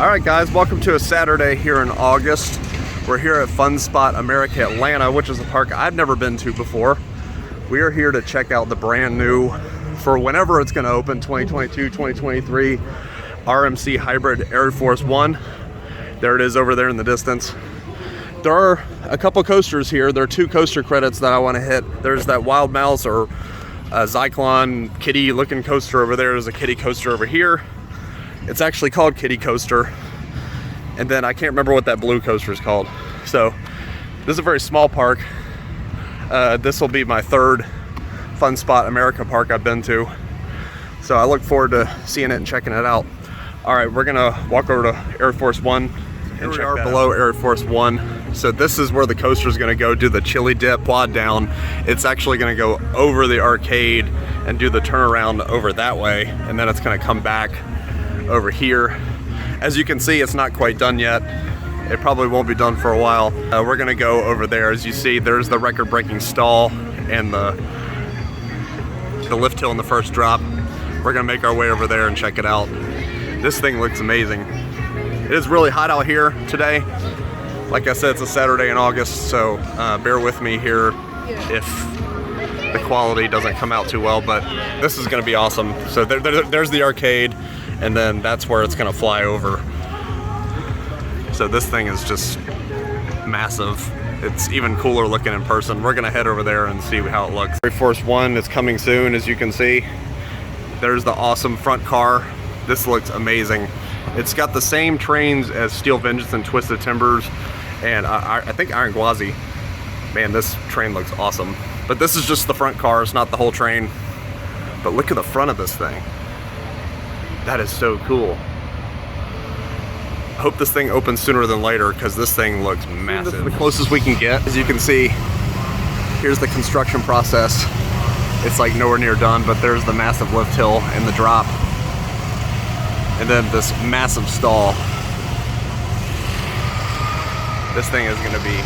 Alright guys, welcome to a Saturday here in August. We're here at Fun Spot America Atlanta, which is a park I've never been to before. We are here to check out the brand new, for whenever it's going to open, 2022, 2023, RMC Hybrid Arieforce One. There it is over there in the distance. There are a couple coasters here. There are two coaster credits that I want to hit. There's that Wild Mouse or Zyklon Kiddie looking coaster over there. There's a Kiddie Coaster over here. It's actually called Kiddie Coaster. And then I can't remember what that blue coaster is called. So this is a very small park. This will be my third Fun Spot America park I've been to. So I look forward to seeing it and checking it out. All right, we're gonna walk over to Arieforce One. Here we are below Arieforce One. So this is where the coaster is gonna go do the chili dip quad down. It's actually gonna go over the arcade and do the turnaround over that way. And then it's gonna come back over here. As you can see, it's not quite done yet. It probably won't be done for a while. We're gonna go over there. As you see, there's the record-breaking stall and the lift hill in the first drop. We're gonna make our way over there and check it out. This thing looks amazing. It is really hot out here today. Like I said, it's a Saturday in August, so bear with me here if the quality doesn't come out too well, but this is gonna be awesome. So there's the arcade, and then that's where it's gonna fly over. So this thing is just massive. It's even cooler looking in person. We're gonna head over there and see how it looks. Arieforce One is coming soon, as you can see. There's the awesome front car. This looks amazing. It's got the same trains as Steel Vengeance and Twisted Timbers, and I think Iron Gwazi. Man, this train looks awesome. But this is just the front car, it's not the whole train. But look at the front of this thing. That is so cool. I hope this thing opens sooner than later because this thing looks massive. This is the closest we can get. As you can see, here's the construction process. It's like nowhere near done, but there's the massive lift hill and the drop. And then this massive stall. This thing is gonna be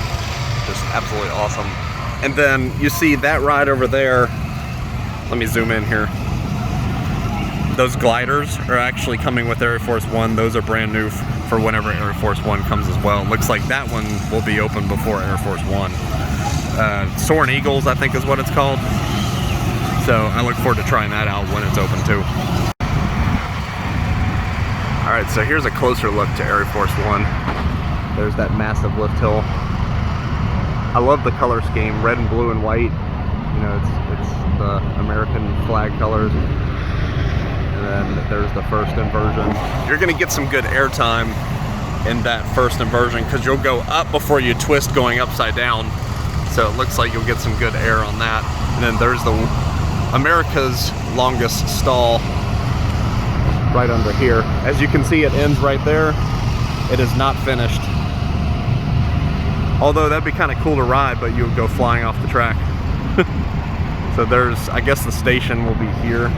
just absolutely awesome. And then you see that ride over there. Let me zoom in here. Those gliders are actually coming with Arieforce One. Those are brand new for whenever Arieforce One comes as well. Looks like that one will be open before Arieforce One. Soaring Eagles, I think is what it's called. So I look forward to trying that out when it's open too. All right, so here's a closer look to Arieforce One. There's that massive lift hill. I love the color scheme, red and blue and white. You know, it's the American flag colors. And then there's the first inversion. You're gonna get some good airtime in that first inversion because you'll go up before you twist going upside down. So it looks like you'll get some good air on that. And then there's the America's longest stall right under here. As you can see, it ends right there. It is not finished. Although that'd be kind of cool to ride, but you would go flying off the track. So there's, I guess the station will be here.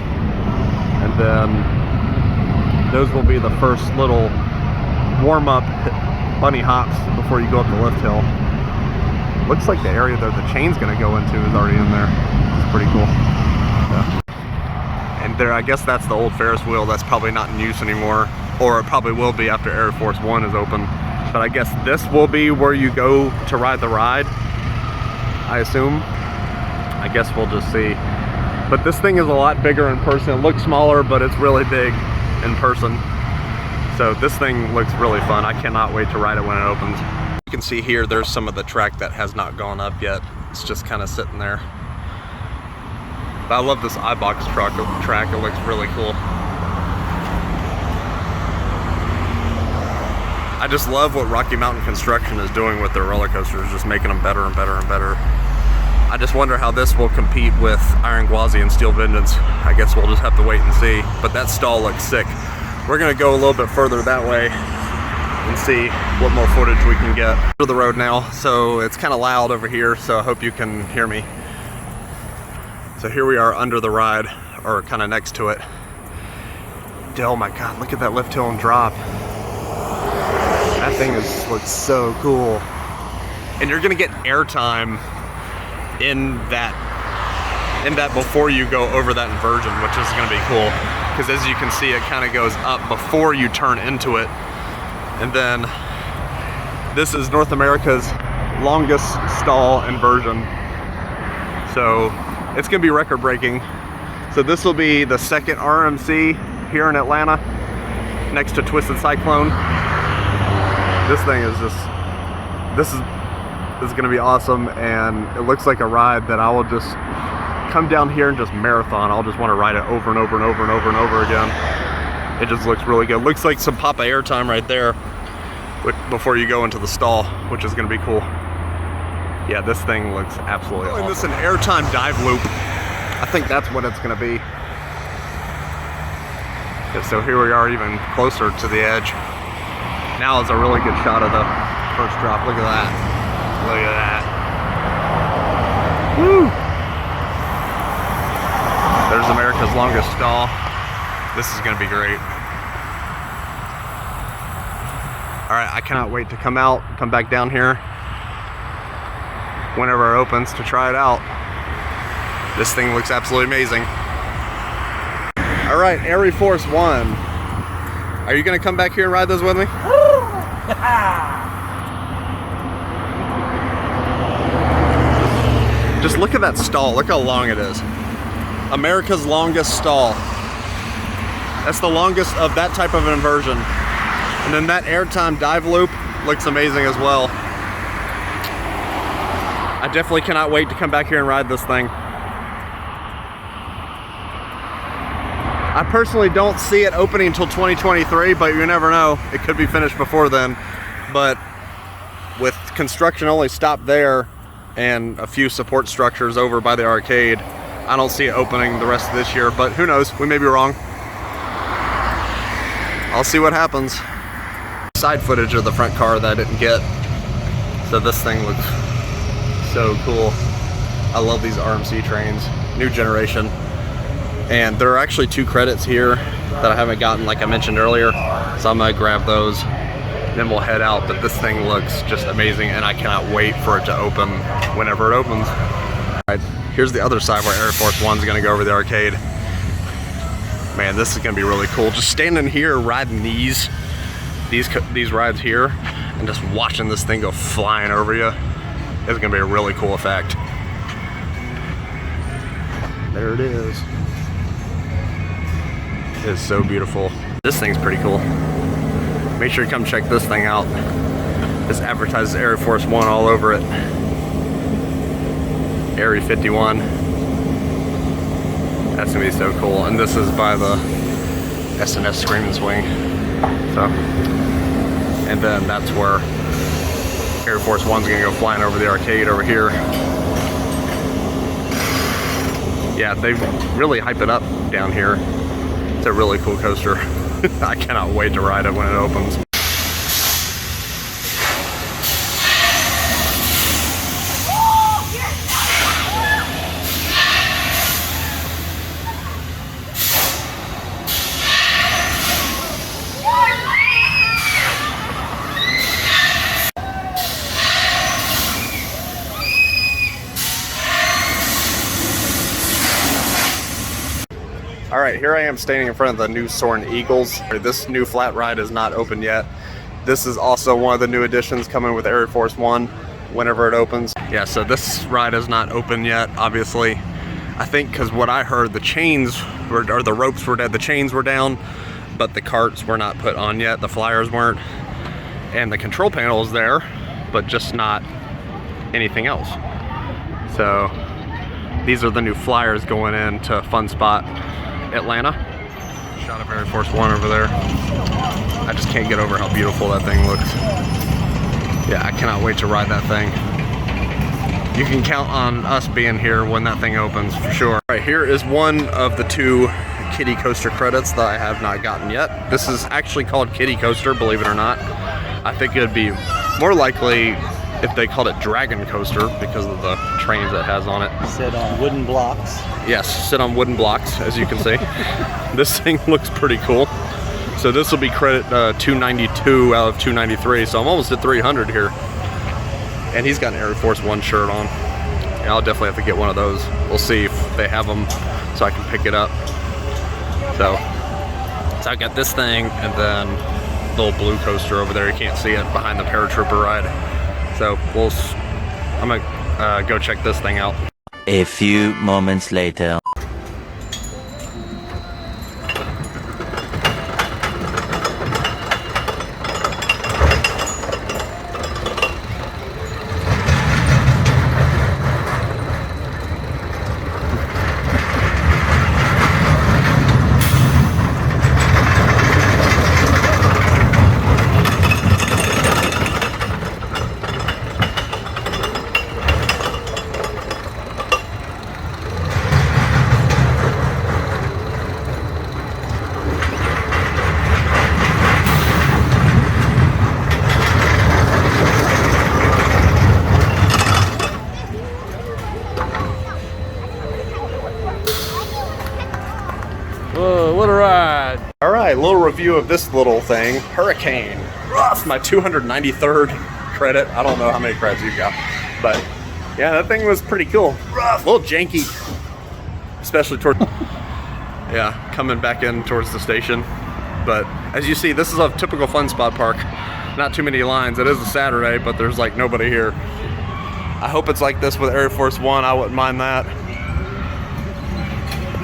And then those will be the first little warm-up bunny hops before you go up the lift hill. Looks like the area that the chain's gonna go into is already in there. It's pretty cool. Yeah. And there, I guess that's the old Ferris wheel that's probably not in use anymore, or it probably will be after Arieforce One is open. But I guess this will be where you go to ride the ride, I assume. I guess we'll just see. But this thing is a lot bigger in person. It looks smaller, but it's really big in person. So this thing looks really fun. I cannot wait to ride it when it opens. You can see here, there's some of the track that has not gone up yet. It's just kind of sitting there. But I love this iBox track. It looks really cool. I just love what Rocky Mountain Construction is doing with their roller coasters, just making them better and better and better. I just wonder how this will compete with Iron Gwazi and Steel Vengeance. I guess we'll just have to wait and see. But that stall looks sick. We're gonna go a little bit further that way and see what more footage we can get. To the road now, so it's kind of loud over here, so I hope you can hear me. So here we are under the ride, or kind of next to it. Oh my God, look at that lift hill and drop. That thing looks so cool. And you're gonna get airtime in that before you go over that inversion, which is going to be cool because as you can see, it kind of goes up before you turn into it, And then this is North America's longest stall inversion. So it's gonna be record breaking. So this will be the second RMC here in Atlanta, next to Twisted Cyclone. This thing is just, this is gonna be awesome, and it looks like a ride that I will just come down here and just marathon. I'll just want to ride it over and over and over and over and over again. It just looks really good. Looks like some Papa airtime right there before you go into the stall, which is gonna be cool. Yeah, this thing looks absolutely awesome. And this is an airtime dive loop. I think that's what it's gonna be. Yeah, so here we are even closer to the edge. Now is a really good shot of the first drop. Look at that. Look at that. Woo! There's America's longest stall. This is gonna be great. All right, I cannot wait to come back down here whenever it opens to try it out. This thing looks absolutely amazing. All right, Arieforce One. Are you gonna come back here and ride this with me? Just look at that stall. Look how long it is. America's longest stall. That's the longest of that type of inversion. And then that airtime dive loop looks amazing as well. I definitely cannot wait to come back here and ride this thing. I personally don't see it opening until 2023, but you never know. It could be finished before then. But with construction only stopped there and a few support structures over by the arcade, I don't see it opening the rest of this year, but who knows? We may be wrong. I'll see what happens. Side footage of the front car that I didn't get. So this thing looks so cool. I love these RMC trains, new generation. And there are actually 2 credits here that I haven't gotten, like I mentioned earlier. So I'm gonna grab those, then we'll head out. But this thing looks just amazing, and I cannot wait for it to open whenever it opens. All right, here's the other side where Arieforce One's gonna go over the arcade. Man, this is gonna be really cool. Just standing here riding these rides here and just watching this thing go flying over you is gonna be a really cool effect. There it is. It is so beautiful. This thing's pretty cool. Make sure you come check this thing out. This advertises Arieforce One all over it. Airy 51. That's gonna be so cool. And this is by the S&S Scream and Swing. So, and then that's where Arieforce One's gonna go flying over the arcade over here. Yeah, they really hype it up down here. It's a really cool coaster. I cannot wait to ride it when it opens. All right, here I am standing in front of the new Soaring Eagles. This new flat ride is not open yet. This is also one of the new additions coming with Arieforce One whenever it opens. Yeah, so this ride is not open yet, obviously. I think because what I heard, the chains were, or the ropes were dead, the chains were down, but the carts were not put on yet, the flyers weren't. And the control panel is there, but just not anything else. So these are the new flyers going into Fun Spot Atlanta. Shot of Arieforce One over there. I just can't get over how beautiful that thing looks. Yeah, I cannot wait to ride that thing. You can count on us being here when that thing opens for sure. All right, here is one of the 2 Kiddie Coaster credits that I have not gotten yet. This is actually called Kiddie Coaster, believe it or not. I think it would be more likely if they called it Dragon Coaster because of the trains it has on it. Sit on wooden blocks. Yes, sit on wooden blocks, as you can see. This thing looks pretty cool. So this will be credit 292 out of 293, so I'm almost at 300 here. And he's got an Arieforce One shirt on. Yeah, I'll definitely have to get one of those. We'll see if they have them so I can pick it up. So I got this thing, and then little blue coaster over there. You can't see it behind the paratrooper ride. So I'm gonna go check this thing out. A few moments later. Whoa, what a ride. All right, little review of this little thing, Hurricane. Rough, my 293rd credit. I don't know how many credits you got, but yeah, that thing was pretty cool. Rough, a little janky, especially toward, yeah, coming back in towards the station. But as you see, this is a typical Fun Spot park. Not too many lines. It is a Saturday, but there's like nobody here. I hope it's like this with Arieforce One. I wouldn't mind that.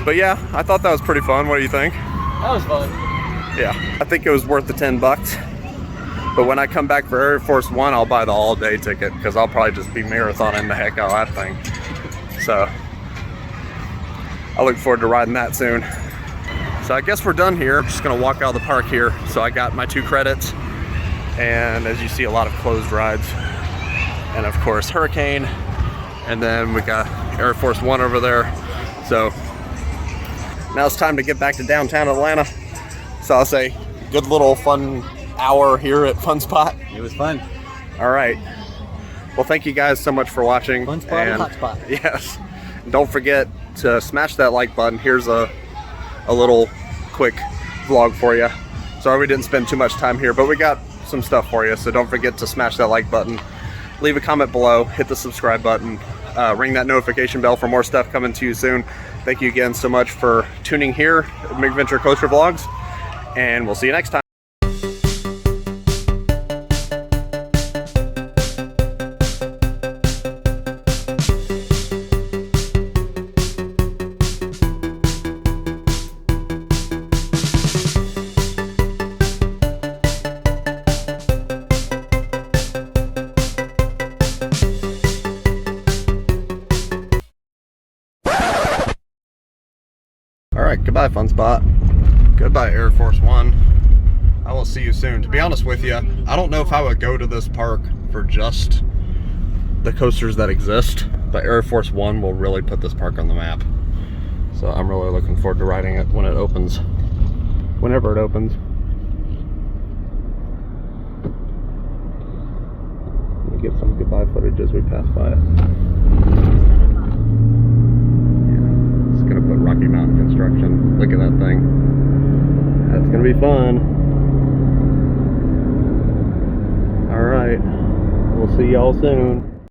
But yeah, I thought that was pretty fun. What do you think? That was fun. Yeah, I think it was worth the 10 bucks. But when I come back for Arieforce One, I'll buy the all-day ticket because I'll probably just be marathoning the heck out of that thing. So I look forward to riding that soon. So I guess we're done here. I'm just gonna walk out of the park here. So I got my 2 credits, and as you see, a lot of closed rides, and of course Hurricane, and then we got Arieforce One over there. So now it's time to get back to downtown Atlanta. So I'll say good little fun hour here at Fun Spot. It was fun. All right. Well, thank you guys so much for watching. Fun Spot and Hot Spot. Yes. And don't forget to smash that like button. Here's a little quick vlog for you. Sorry we didn't spend too much time here, but we got some stuff for you. So don't forget to smash that like button. Leave a comment below. Hit the subscribe button. Ring that notification bell for more stuff coming to you soon. Thank you again so much for tuning here at Mikventure Coaster Vlogs, and we'll see you next time. Alright, goodbye Fun Spot. Goodbye Arieforce One. I will see you soon. To be honest with you, I don't know if I would go to this park for just the coasters that exist, but Arieforce One will really put this park on the map. So I'm really looking forward to riding it when it opens. Whenever it opens. Let me get some goodbye footage as we pass by it. Gonna put Rocky Mountain construction. Look at that thing. That's gonna be fun. All right, we'll see y'all soon.